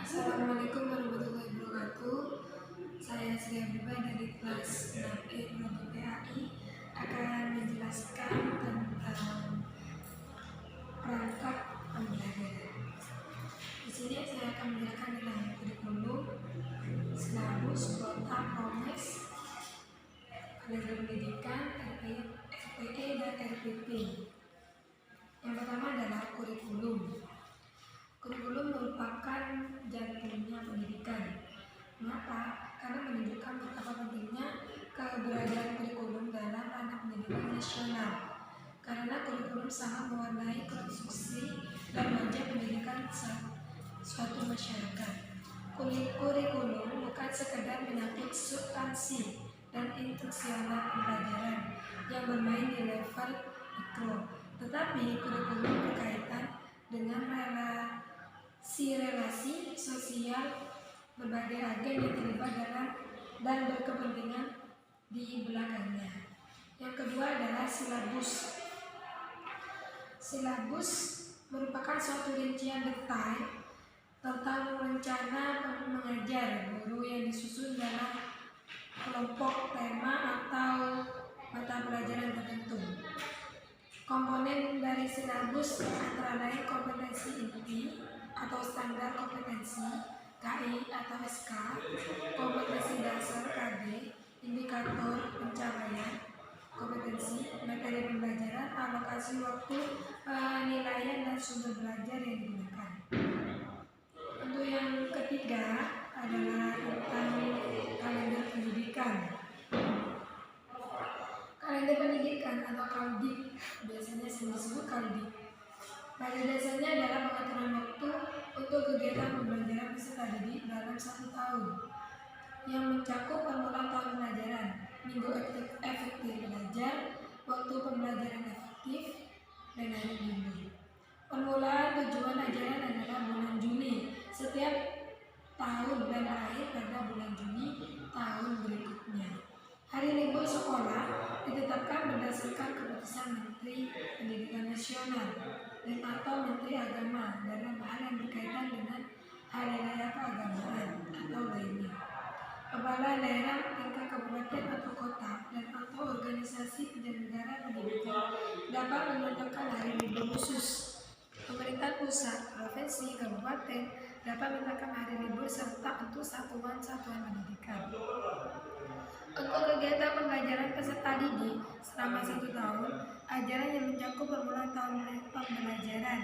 Assalamualaikum warahmatullahi wabarakatuh. Saya Sri Habibah dari kelas 6E Prodi PAI akan menjelaskan tentang perangkat pembelajaran. Di sini saya akan menjelaskan tentang kurikulum, silabus, kuota, promes, kalender pendidikan, RPE dan RPP. Yang pertama adalah kurikulum. Kurikulum merupakan jantungnya pendidikan. Mengapa? Karena menunjukkan betapa pentingnya keberadaan kurikulum dalam ranah pendidikan nasional. Karena kurikulum sangat mewarnai konstruksi dan wajah pendidikan suatu masyarakat. Kurikulum bukan sekedar menyangkut substansi dan instruksional pembelajaran yang bermain di level mikro, tetapi kurikulum berkaitan dengan relasi sosial berbagai agen yang terlibat dalam dan berkepentingan di belakangnya. Yang kedua adalah silabus. Silabus merupakan suatu rincian detail tentang rencana mengajar guru yang disusun dalam kelompok tema atau mata pelajaran tertentu. Komponen dari silabus antara lain kompetensi inti atau standar kompetensi KI atau SK, kompetensi dasar KD, indikator pencapaian kompetensi, materi pembelajaran, alokasi waktu, penilaian dan sumber belajar yang digunakan. Untuk yang ketiga adalah tentang kalender pendidikan. Kalender pendidikan atau KALDIK biasanya disebut KALDIK. Pada dasarnya adalah pengaturan waktu untuk kegiatan pembelajaran peserta didik dalam 1 tahun yang mencakup permulaan tahun pelajaran, minggu efektif belajar, waktu pembelajaran efektif, dan hari libur. Permulaan tujuan ajaran adalah bulan Juni setiap tahun dan akhir pada bulan Juni tahun berikutnya. Hari libur sekolah ditetapkan berdasarkan keputusan Menteri Pendidikan Nasional dan atau Menteri Agama dalam hal yang berkaitan dengan hari raya keagamaan atau lainnya. Kepala daerah tingkat kabupaten atau kota dan atau organisasi penyelenggara pendidikan dapat menentukan hari libur khusus. Pemerintah pusat, provinsi, kabupaten dapat menetapkan hari libur serta untuk satuan-satuan pendidikan. Untuk kegiatan pembelajaran peserta didik selama 1 tahun, ajaran yang mencakup permulaan tahun pembelajaran,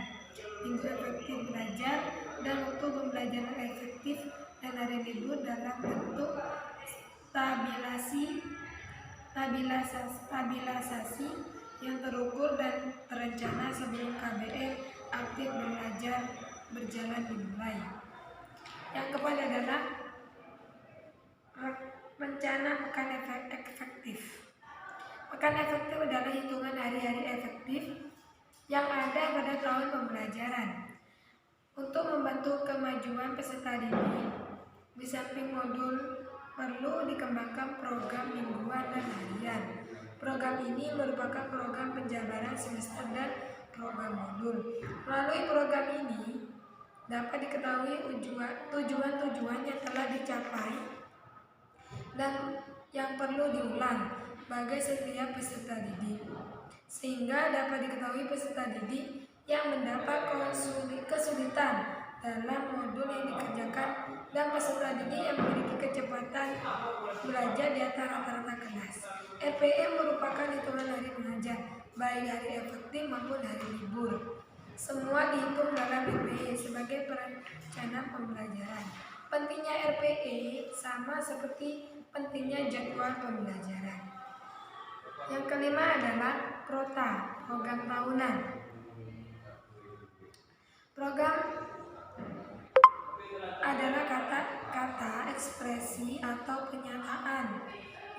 minggu efektif belajar, dan waktu pembelajaran efektif dan hari libur dalam bentuk stabilisasi yang terukur dan terencana sebelum KBM aktif belajar berjalan dimulai. Yang keempat adalah rencana pekan efektif. Pekan efektif adalah hitungan hari-hari efektif yang ada pada tahun pembelajaran. Untuk membantu kemajuan peserta didik, di samping modul perlu dikembangkan program mingguan dan harian. Program ini merupakan program penjabaran semester dan program modul. Melalui program ini dapat diketahui tujuan-tujuan yang telah dicapai dan yang perlu diulang bagi setiap peserta didik, sehingga dapat diketahui peserta didik yang mendapat kesulitan dalam modul yang dikerjakan dan peserta didik yang memiliki kecepatan belajar di atas rata-rata kelas. RPE merupakan hitungan hari mengajar, baik hari efektif maupun hari libur. Semua dihitung dalam RPE sebagai perencanaan pembelajaran. Pentingnya RPE sama seperti pentingnya jadwal pembelajaran. Yang kelima adalah PROTA, program tahunan. Program adalah kata-kata, ekspresi, atau pernyataan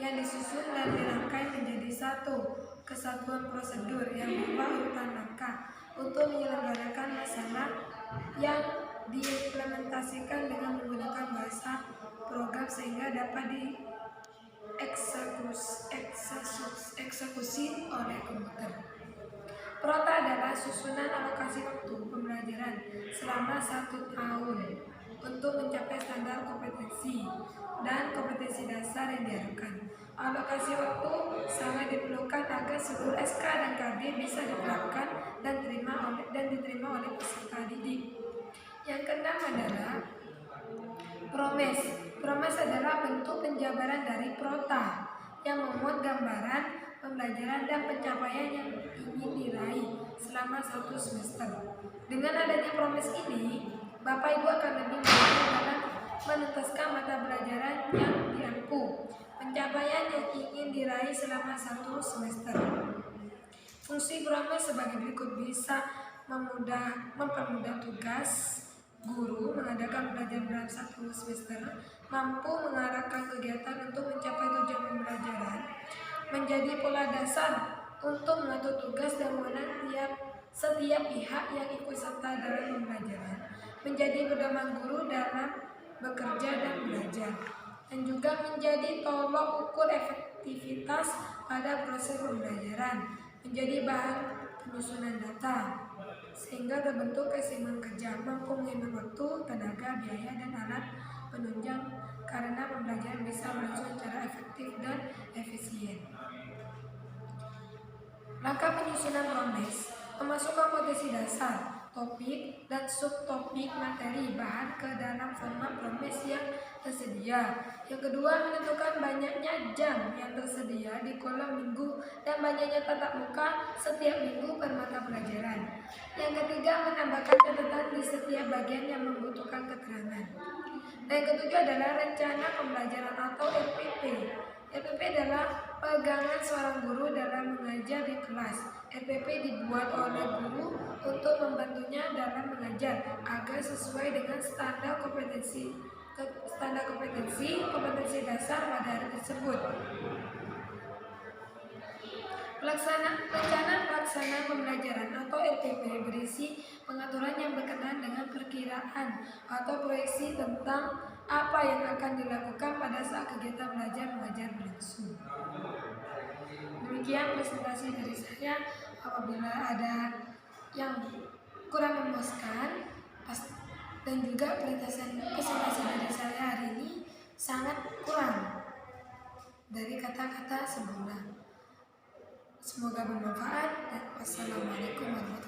yang disusun dan dirangkai menjadi satu kesatuan prosedur yang berupa urutan langkah untuk menyelenggarakan masalah yang diimplementasikan dengan menggunakan bahasa program sehingga dapat dieksekusi oleh komputer. PROTA adalah susunan alokasi waktu pembelajaran selama 1 tahun untuk kompetensi dasar yang diharapkan. Alokasi waktu sangat diperlukan agar seluruh SK dan KD bisa diterapkan dan diterima oleh peserta didik. Yang keenam adalah promes. Promes adalah bentuk penjabaran dari prota yang memuat gambaran pembelajaran dan pencapaian yang ingin diraih selama 1 semester. Dengan adanya promes ini, Bapak Ibu akan lebih mudah dalam menuntaskan mata pelajaran yang diampu, pencapaian yang ingin diraih selama 1 semester. Fungsi promes sebagai berikut: bisa mempermudah tugas guru mengadakan pelajaran dalam 1 semester, mampu mengarahkan kegiatan untuk mencapai tujuan pembelajaran, menjadi pola dasar untuk mengatur tugas dan wewenang setiap pihak yang ikut serta dalam pembelajaran, menjadi pedoman guru dalam bekerja dan belajar, dan juga menjadi tolok ukur efektivitas pada proses pembelajaran, menjadi bahan penyusunan data, sehingga terbentuk keseimbangan kerja, mampu menghemat waktu, tenaga, biaya, dan alat penunjang karena pembelajaran bisa berlangsung secara efektif dan efisien. Langkah penyusunan promes: memasukkan potensi dasar, topik, dan subtopik materi bahan ke dalam format promes yang tersedia. Yang kedua, menentukan banyaknya jam yang tersedia di kolom minggu dan banyaknya tatap muka setiap minggu per mata pelajaran. Yang ketiga, menambahkan catatan di setiap bagian yang membutuhkan keterangan. Dan yang ketujuh adalah rencana pembelajaran atau RPP. RPP adalah pegangan seorang guru dalam mengajar di kelas. RPP dibuat oleh guru untuk membantunya dalam mengajar agar sesuai dengan standar kompetensi dasar pada hari tersebut. Rencana pelaksanaan pembelajaran atau RPP berisi pengaturan yang berkenaan dengan perkiraan atau proyeksi tentang apa yang akan dilakukan pada saat kegiatan belajar mengajar berlangsung. Demikian presentasi dari saya. Apabila ada yang kurang memuaskan dan juga presentasi dari saya hari ini sangat kurang dari kata-kata sebelumnya. Semoga bermanfaat dan wassalamualaikum warahmatullahi wabarakatuh.